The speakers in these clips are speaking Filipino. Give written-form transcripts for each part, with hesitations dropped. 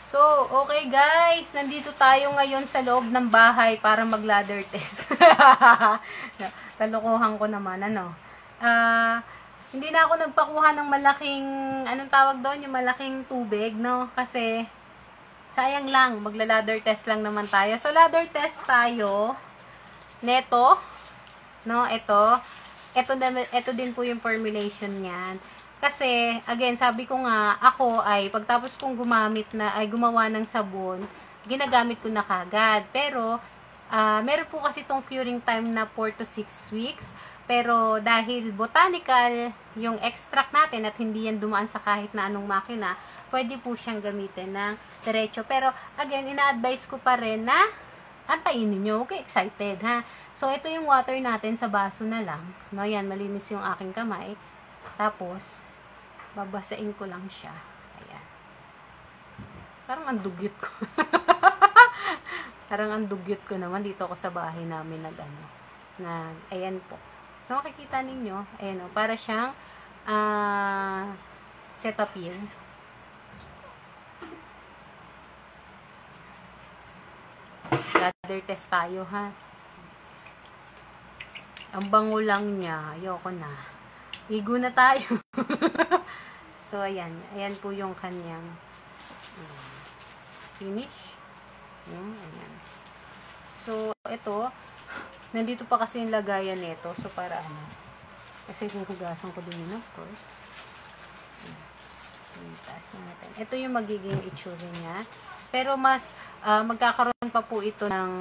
So, okay guys, nandito tayo ngayon sa loob ng bahay para mag-ladder test. Kalokohan ko naman, ano. Hindi na ako nagpakuha ng malaking, anong tawag doon, yung malaking tubig, no? Kasi, sayang lang, magla-ladder test lang naman tayo. So, ladder test tayo, neto, no? Ito din po yung formulation niyan. Kasi, again, sabi ko nga, ako ay, pagtapos kong gumawa ng sabon, ginagamit ko na kagad. Pero, meron po kasi itong curing time na 4 to 6 weeks. Pero, dahil botanical, yung extract natin at hindi yan dumaan sa kahit na anong makina, pwede po siyang gamitin ng diretso. Pero, again, ina-advise ko pa rin na antayin ninyo. Okay, excited, ha? So, ito yung water natin sa baso na lang. No, yan, malinis yung aking kamay. Tapos, babasain ko lang siya. Ayan. Parang ang dugyot ko. Parang ang dugyot ko naman dito ako sa bahay namin ayan po. So, makikita ninyo, ayan o, para siyang Cetaphil. Ladder test tayo, ha. Ang bango lang niya. Ayoko na. Igo na tayo. So, ayan. Ayan po yung kanyang finish. Ayan. So, ito, nandito pa kasi yung lagayan nito. So, para ano. Kasi huhugasan ko din yun, of course. Taas na natin. Ito yung magiging itsura niya. Pero mas magkakaroon pa po ito ng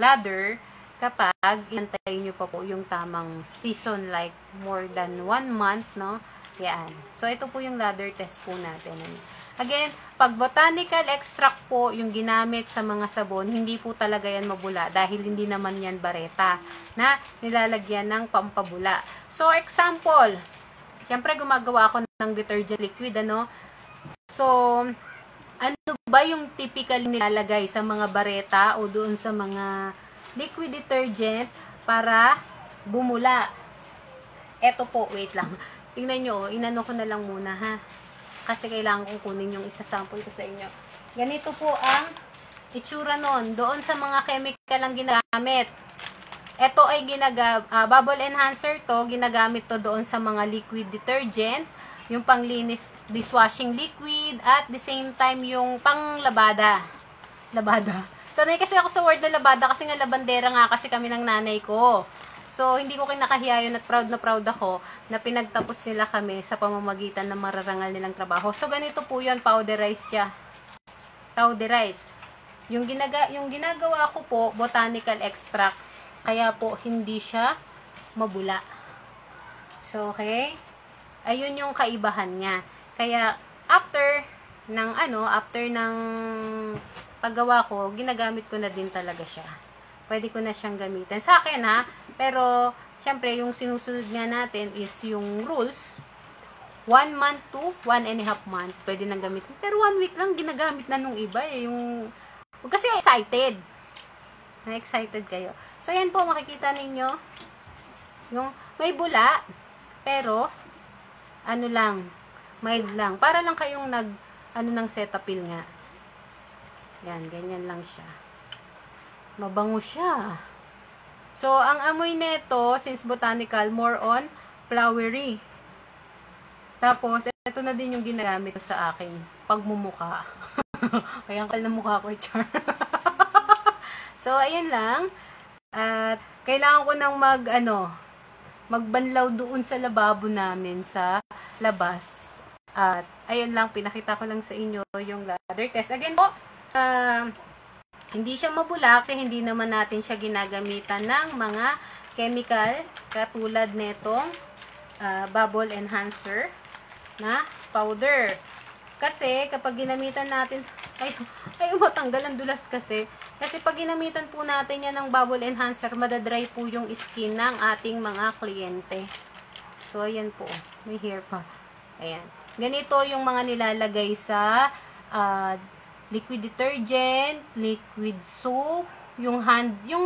ladder kapag inantayin nyo pa po yung tamang season, like more than 1 month, no? Yan. So, ito po yung ladder test po natin. Again, pag botanical extract po yung ginamit sa mga sabon, hindi po talaga yan mabula dahil hindi naman yan bareta na nilalagyan ng pampabula. So, example, syempre gumagawa ako ng detergent liquid, ano? So, ano ba yung typical nilalagay sa mga bareta o doon sa mga liquid detergent para bumula? Eto po, wait lang. Tingnan nyo, inano ko na lang muna, ha. Kasi kailangan kong kunin yung isa sample ko sa inyo. Ganito po ang itsura nun. Doon sa mga chemical ang ginagamit. Ito ay bubble enhancer to. Ginagamit to doon sa mga liquid detergent. Yung panglinis, dishwashing liquid. At the same time, yung panglabada. Labada. Sanay kasi ako sa word na labada kasi nga labandera nga kasi kami ng nanay ko. So, hindi ko kinakahiya yun at proud na ako na pinagtapos nila kami sa pamamagitan ng mararangal nilang trabaho. So, ganito po yun, powderize siya. Powderize. Yung ginagawa ko po, botanical extract. Kaya po, hindi siya mabula. So, okay? Ayun yung kaibahan niya. Kaya, after ng paggawa ko, ginagamit ko na din talaga siya. Pwede ko na siyang gamitin. Sa akin, ha? Pero, syempre, yung sinusunod nga natin is yung rules. 1 month to 1.5 month. Pwede nang gamitin. Pero 1 week lang ginagamit na nung iba. Kasi excited. Na-excited kayo. So, yan po, makikita ninyo. Yung may bula. Pero, mild lang. Para lang kayong ng Cetaphil nga. Yan, ganyan lang siya. Mabango siya. So, ang amoy nito, since botanical, more on flowery. Tapos, ito na din yung ginagamit ko sa aking pagmumuka. Kaya ang kal na mukha ko, char. So, ayun lang. At, kailangan ko nang magbanlaw doon sa lababo namin sa labas. At, ayun lang, pinakita ko lang sa inyo yung ladder test. Again po, hindi siya mabula kasi hindi naman natin siya ginagamitan ng mga chemical katulad netong bubble enhancer na powder. Kasi kapag ginamitan natin, ay matanggal ang dulas kasi. Kasi pag ginamitan po natin yan ng bubble enhancer, madadry po yung skin ng ating mga kliyente. So, ayan po. May hair pa. Ayan. Ganito yung mga nilalagay sa liquid detergent, liquid soap, yung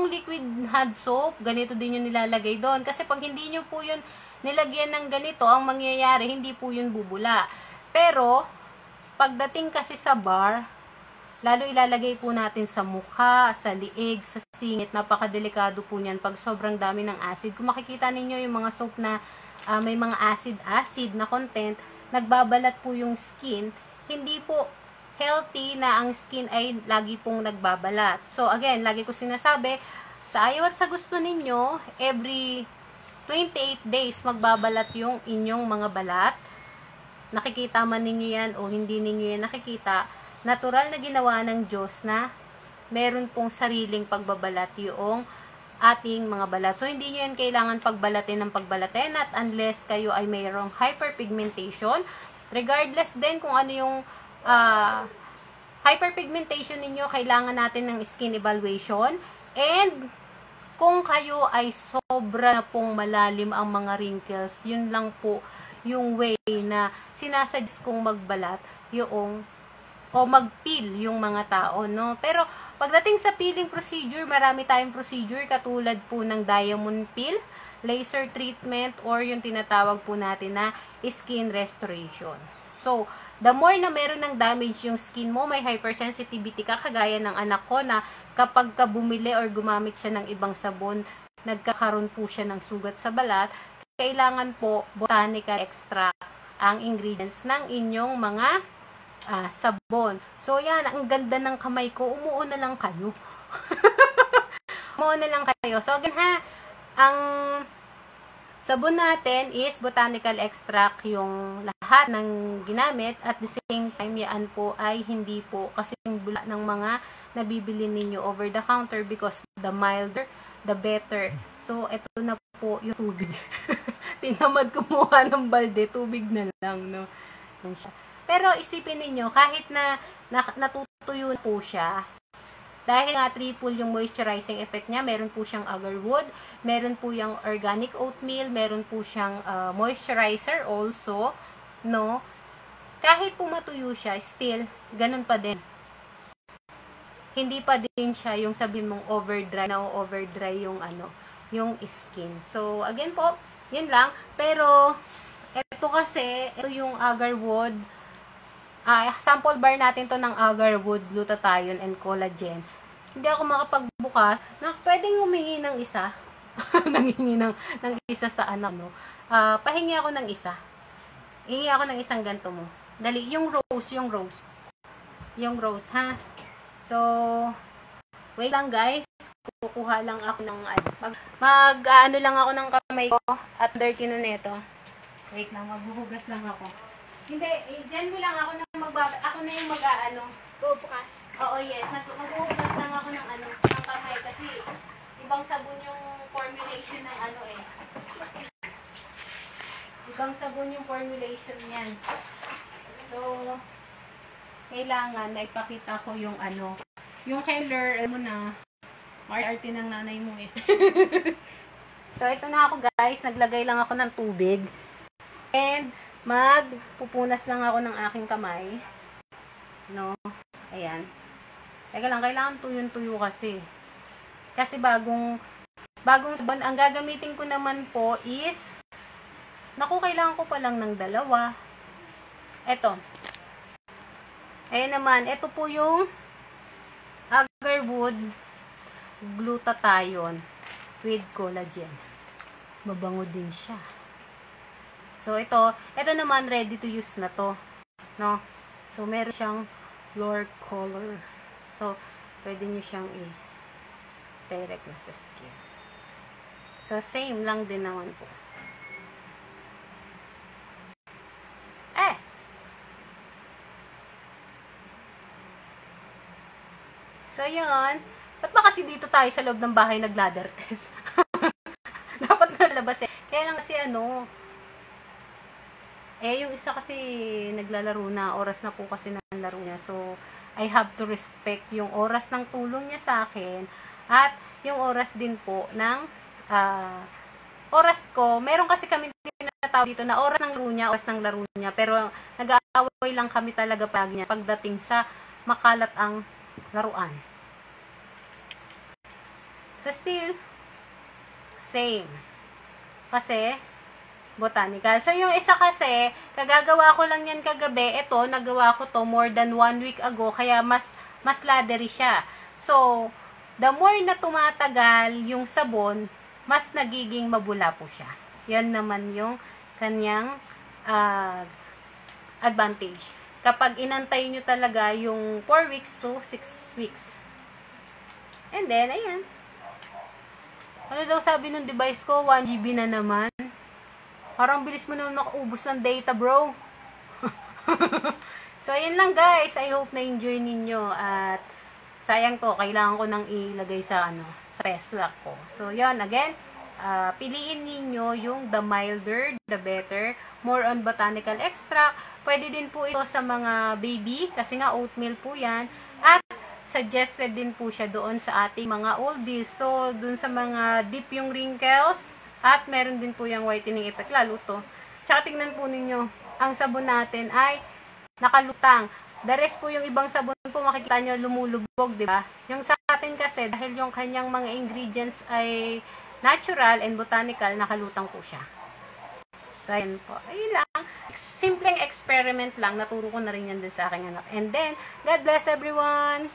liquid hand soap, ganito din yung nilalagay doon. Kasi pag hindi nyo po yun nilagyan ng ganito, ang mangyayari, hindi po yun bubula. Pero, pagdating kasi sa bar, lalo ilalagay po natin sa mukha, sa liig, sa singit. Napakadelikado po niyan pag sobrang dami ng acid. Kung makikita ninyo yung mga soap na may mga acid na content, nagbabalat po yung skin, hindi po healthy na ang skin ay lagi pong nagbabalat. So again, lagi ko sinasabi, sa ayaw at sa gusto ninyo, every 28 days magbabalat yung inyong mga balat. Nakikita man ninyo yan o hindi ninyo yan nakikita, natural na ginawa ng Diyos na meron pong sariling pagbabalat yung ating mga balat. So, hindi nyo yan kailangan pagbalatin ng pagbalatin at unless kayo ay mayroong hyperpigmentation. Regardless din kung ano yung hyperpigmentation ninyo, kailangan natin ng skin evaluation. And, kung kayo ay sobra na pong malalim ang mga wrinkles, yun lang po yung way na sinasuggest kong magbalat yung o mag-peel yung mga tao, no? Pero, pagdating sa peeling procedure, marami tayong procedure katulad po ng diamond peel, laser treatment, or yung tinatawag po natin na skin restoration. So, the more na meron ng damage yung skin mo, may hypersensitivity ka, kagaya ng anak ko na kapag ka bumili or gumamit siya ng ibang sabon, nagkakaroon po siya ng sugat sa balat, kailangan po botanical extract ang ingredients ng inyong mga sabon. So, yan. Ang ganda ng kamay ko. Umuo na lang kayo. Umuo na lang kayo. So, again ha, ang sabon natin is botanical extract yung lahat ng ginamit. At the same time, yan po ay hindi po kasing bula ng mga nabibili ninyo over the counter because the milder, the better. So, ito na po yung tubig. Tinamad kumuha ng balde, tubig na lang, no? Yan siya. Pero isipin niyo kahit na natutuyo po siya, dahil nga triple yung moisturizing effect niya, meron po siyang agarwood, meron po yung organic oatmeal, meron po siyang moisturizer also, no? Kahit po matuyo siya, still, ganun pa din. Hindi pa din siya yung sabihin mong overdry yung yung skin. So, again po, yun lang. Pero, ito kasi, ito yung agarwood, sample bar natin to ng agarwood, glutathione, and collagen. Hindi ako makapagbukas na pwedeng humingi ng isa. Nanghingi ng isa sa anak, no? Pahingi ako ng isa. Hingi ako ng isang ganito mo. Dali, yung rose. Yung rose, ha? So, wait lang guys. Kukuha lang ako ng ano lang ako ng kamay ko at dirty na nito. Wait lang, maghuhugas lang ako. Hindi, dyan mo lang ako na ako na yung bukas. Oo, yes. Maghuhugas lang ako ng ng kamay kasi ibang sabon yung formulation ng Ibang sabon yung formulation niyan. So, kailangan na ipakita ko yung yung color, mo na, arte ng nanay mo eh. So, ito na ako guys. Naglagay lang ako ng tubig. And, magpupunas lang ako ng aking kamay. No? Ayan. Teka lang, kailangan tuyo kasi. Kasi bagong sabon. Ang gagamitin ko naman po is, kailangan ko pa lang ng 2. Eto. Ayan naman. Ito po yung agarwood glutathione with collagen. Mabango din siya. So, ito naman, ready to use na to. No? So, meron siyang floor color. So, pwede nyo siyang i-direct na sa skin. So, same lang din naman po. So, yun. Ba't ba kasi dito tayo sa loob ng bahay nag-ladder test? Dapat nasa labas eh. Kaya lang kasi yung isa kasi naglalaro na, oras na po kasi ng laro niya. So, I have to respect yung oras ng tulong niya sa akin at yung oras din po ng oras ko. Meron kasi kami tinatawag dito na oras ng laro niya. Pero nag-aaway lang kami talaga pagdating sa makalat ang laruan. So, still, same. Kasi, botanical. So, yung isa kasi, kagagawa ko lang yan kagabi. Ito, nagawa ko to more than 1 week ago. Kaya, mas mas laddery siya. So, the more na tumatagal yung sabon, mas nagiging mabula po siya. Yan naman yung kanyang advantage. Kapag inantay nyo talaga yung 4 weeks to 6 weeks. And then, ayan. Ano daw sabi ng device ko? 1 GB na naman. Parang bilis mo naman makaubos ng data, bro. So, ayun lang guys. I hope na-enjoy ninyo. At sayang ko, kailangan ko nang ilagay sa sa press lock ko. So, yun, again, piliin ninyo yung the milder, the better. More on botanical extract. Pwede din po ito sa mga baby, kasi nga oatmeal po yan. At suggested din po siya doon sa ating mga oldies. So, doon sa mga deep yung wrinkles, at meron din po yung whitening effect, lalo to. Tsaka tingnan po ninyo, ang sabon natin ay nakalutang. The rest po yung ibang sabon po, makikita nyo lumulubog, di ba? Yung sa atin kasi, dahil yung kanyang mga ingredients ay natural and botanical, nakalutang po siya. So, ayan po. Ayun lang. Simpleng experiment lang. Naturo ko na rin yan din sa aking anak. And then, God bless everyone!